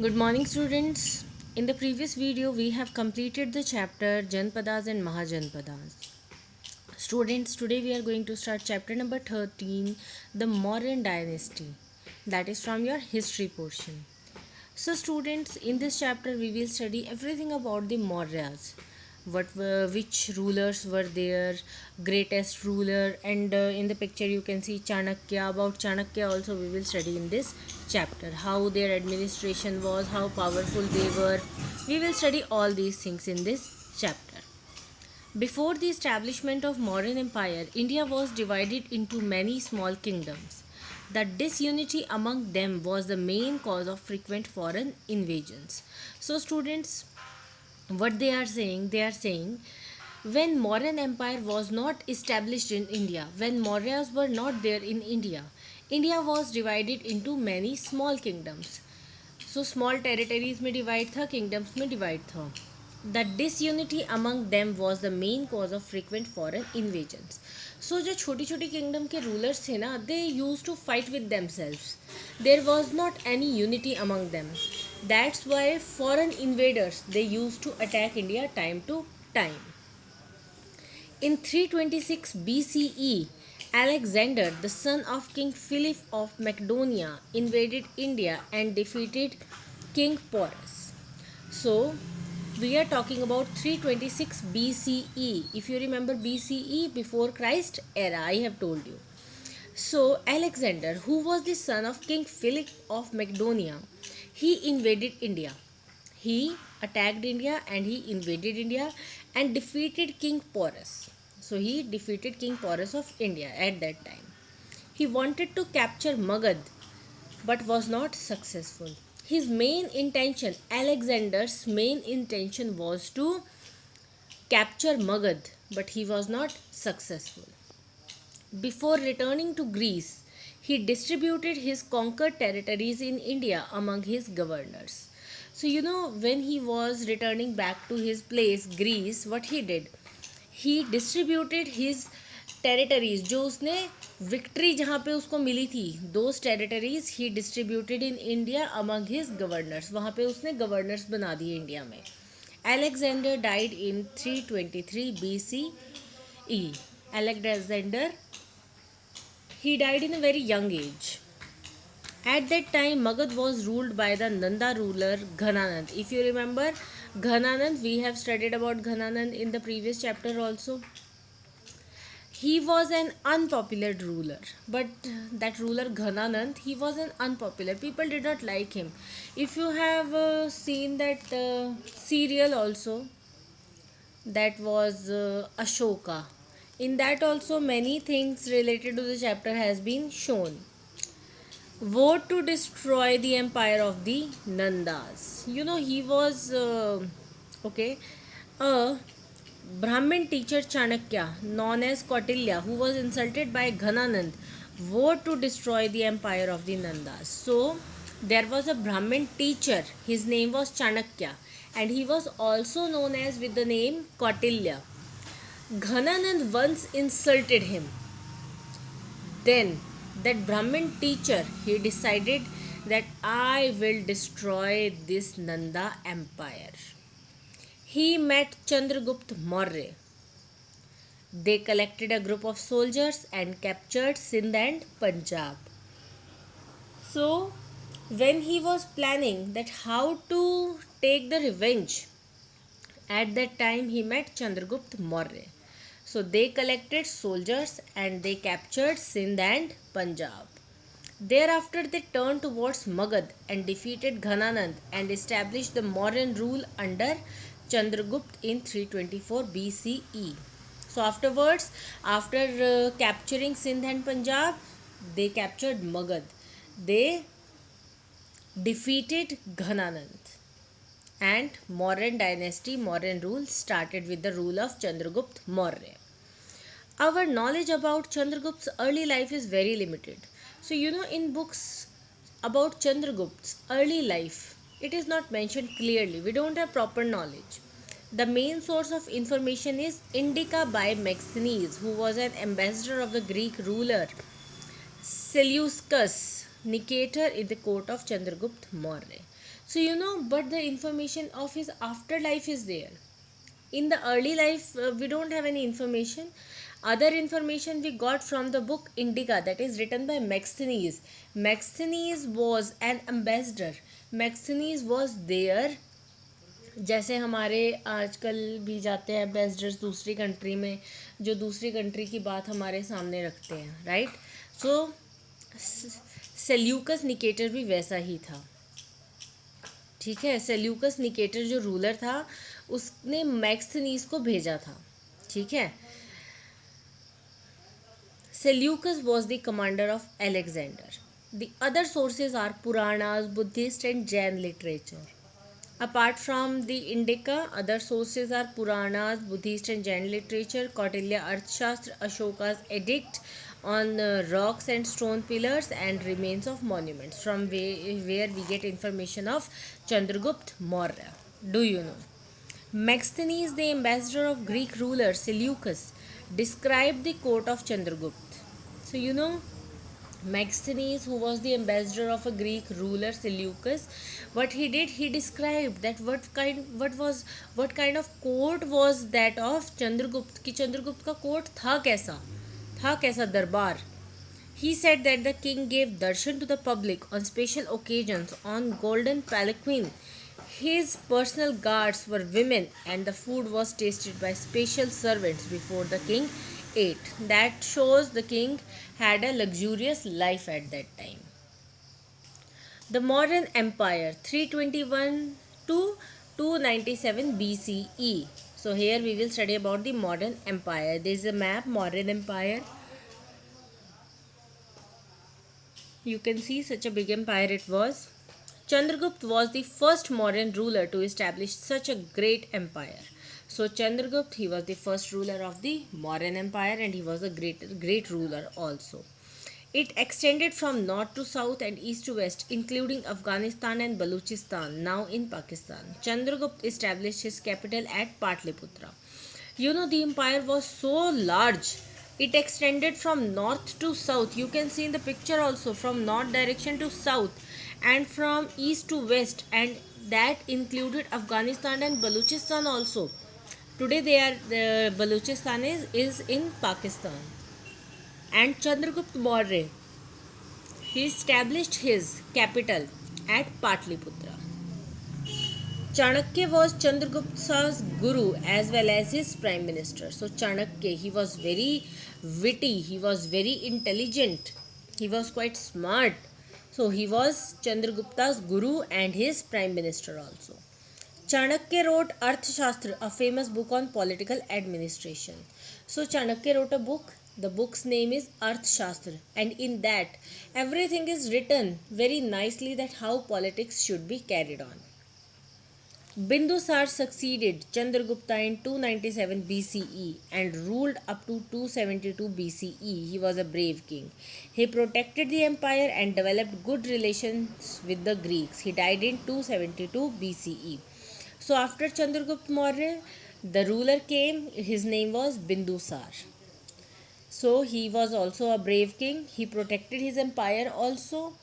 Good morning, students. In the previous video, we have completed the chapter Janpadas and Mahajanpadas. Students, today we are going to start chapter number 13, the Mauryan dynasty. That is from your history portion. So, students, in this chapter, we will study everything about the Mauryas. Which rulers were there, greatest ruler, and in the picture you can see Chanakya. About Chanakya also we will study in this chapter. How their administration was, how powerful they were. We will study all these things in this chapter. Before the establishment of Mauryan Empire, India was divided into many small kingdoms. The disunity among them was the main cause of frequent foreign invasions. So, students, what they are saying when Mauryan Empire was not established in India, when Mauryas were not there in India, India was divided into many small kingdoms. So small territories में divide था, kingdoms में divide था. The disunity among them was the main cause of frequent foreign invasions. So जो छोटी छोटी kingdom के rulers थे ना, they used to fight with themselves. There was not any unity among them. That's why foreign invaders they used to attack India time to time. In 326 BCE, Alexander, the son of King Philip of Macedonia, invaded India and defeated King Porus. So, we are talking about 326 BCE. If you remember BCE, before Christ era, I have told you. So, Alexander, who was the son of King Philip of Macedonia, he invaded India. He attacked India and he invaded India and defeated King Porus. So, he defeated King Porus of India at that time. He wanted to capture Magad but was not successful. His main intention, Alexander's main intention was to capture Magad, but he was not successful. Before returning to Greece, he distributed his conquered territories in India among his governors. So, when he was returning back to his place, Greece, what he did? He distributed his territories, जो उसने victory जहाँ पे उसको मिली थी, those territories he distributed in India among his governors. वहाँ पे उसने governors बना दिए इंडिया में. Alexander died in 323 BCE. Alexander, he died in a very young age. At that time, Magad was ruled by the Nanda ruler Ghananand. If you remember Ghananand, we have studied about Ghananand in the previous chapter also. He was an unpopular ruler, but that ruler Ghananand, he was an unpopular. People did not like him. If you have seen that serial also, that was Ashoka. In that also many things related to the chapter has been shown. Vote to destroy the empire of the Nandas. He was a Brahmin teacher Chanakya, known as Kautilya, who was insulted by Ghananand, vowed to destroy the empire of the Nandas. So, there was a Brahmin teacher, his name was Chanakya, and he was also known as with the name Kautilya. Ghananand once insulted him. Then, that Brahmin teacher, he decided that I will destroy this Nanda empire. He met Chandragupta Maurya. They collected a group of soldiers and captured Sindh and Punjab. So, when he was planning that how to take the revenge, at that time he met Chandragupta Maurya. So, they collected soldiers and they captured Sindh and Punjab. Thereafter, they turned towards Magad and defeated Ghananand and established the Mauryan rule under Chandragupta in 324 BCE. So afterwards, after capturing Sindh and Punjab, they captured Magad. They defeated Ghananand. And Mauryan dynasty, Mauryan rule started with the rule of Chandragupta Maurya. Our knowledge about Chandragupta's early life is very limited. So in books about Chandragupta's early life, it is not mentioned clearly. We don't have proper knowledge. The main source of information is Indica by Maxenus, who was an ambassador of the Greek ruler Seleucus Nicator in the court of Chandragupta Maurya. So but the information of his afterlife is there. In the early life, we don't have any information. Other information we got from the book Indica, that is written by Maxenus. Maxenus was an ambassador. Maxenus was there, जैसे हमारे आजकल भी जाते हैं ambassadors दूसरी country में, जो दूसरी कंट्री की बात हमारे सामने रखते हैं, राइट. सो सेल्यूकस निकेटर भी वैसा ही था. ठीक है, सेल्यूकस निकेटर जो रूलर था उसने मैक्सनीस को भेजा था. ठीक है. Seleucus was the commander of Alexander. The other sources are Puranas, Buddhist and Jain literature. Apart from the Indica, other sources are Puranas, Buddhist and Jain literature, Kautilya Arthashastra, Ashoka's edict on rocks and stone pillars, and remains of monuments, from where we get information of Chandragupta Maurya. Do you know? Maxenus, the ambassador of Greek ruler Seleucus, described the court of Chandragupta. So Maxenus, who was the ambassador of a Greek ruler Seleucus, what he did, he described that what kind of court was that of Chandragupta, कि चंद्रगुप्त का court था कैसा दरबार. He said that the king gave darshan to the public on special occasions on golden palanquin. His personal guards were women, and the food was tasted by special servants before the king ate. That shows the king had a luxurious life at that time. The Mauryan Empire, 321 to 297 BCE. So here we will study about the Mauryan Empire. There is a map, Mauryan Empire. You can see such a big empire it was. Chandragupta was the first Mauryan ruler to establish such a great empire. So Chandragupta, he was the first ruler of the Mauryan Empire, and he was a great ruler also. It extended from north to south and east to west, including Afghanistan and Balochistan, now in Pakistan. Chandragupta established his capital at Patliputra. The empire was so large. It extended from north to south. You can see in the picture also, from north direction to south and from east to west, and that included Afghanistan and Balochistan also. Today Balochistan is in Pakistan. And Chandragupta Maurya, he established his capital at Patliputra. Chanakya was Chandragupta's guru as well as his prime minister. So Chanakya, he was very witty, he was very intelligent, he was quite smart. So he was Chandragupta's guru and his prime minister also. Chanakya wrote Arthashastra, a famous book on political administration. So Chanakya wrote a book. The book's name is Arthashastra, and in that everything is written very nicely that how politics should be carried on. Bindusar succeeded Chandragupta in 297 BCE and ruled up to 272 BCE. He was a brave king. He protected the empire and developed good relations with the Greeks. He died in 272 BCE. So after Chandragupta Maurya, the ruler came. His name was Bindusar. So he was also a brave king. He protected his empire also,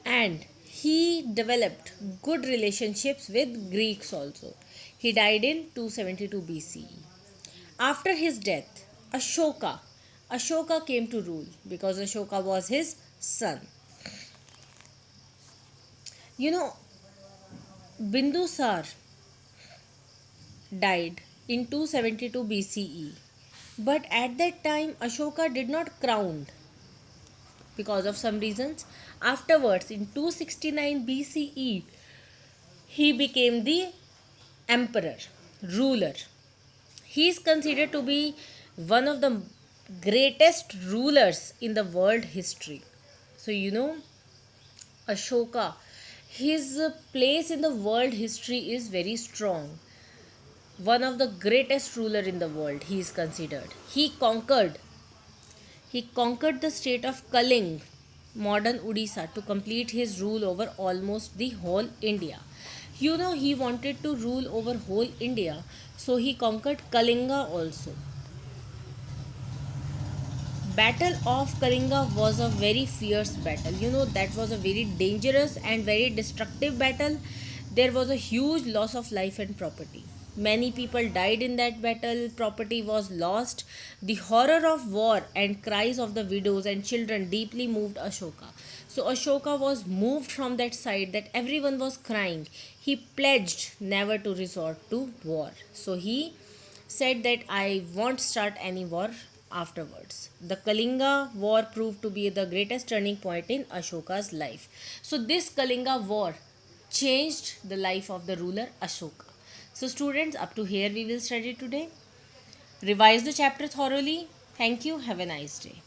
and he developed good relationships with Greeks also. He died in 272 BCE. After his death, Ashoka came to rule because Ashoka was his son. Bindusar died in 272 BCE. But at that time, Ashoka did not crowned because of some reasons. Afterwards, in 269 BCE, he became the emperor, ruler. He is considered to be one of the greatest rulers in the world history. So, Ashoka, his place in the world history is very strong. One of the greatest ruler in the world, he is considered. He conquered the state of Kaling, modern Odisha, to complete his rule over almost the whole India. He wanted to rule over whole India, so he conquered Kalinga also. Battle of Kalinga was a very fierce battle. You know, that was a very dangerous and very destructive battle. There was a huge loss of life and property. Many people died in that battle, property was lost. The horror of war and cries of the widows and children deeply moved Ashoka. So Ashoka was moved from that side that everyone was crying. He pledged never to resort to war. So he said that I won't start any war afterwards. The Kalinga war proved to be the greatest turning point in Ashoka's life. So this Kalinga war changed the life of the ruler Ashoka. So students, up to here we will study today. Revise the chapter thoroughly. Thank you. Have a nice day.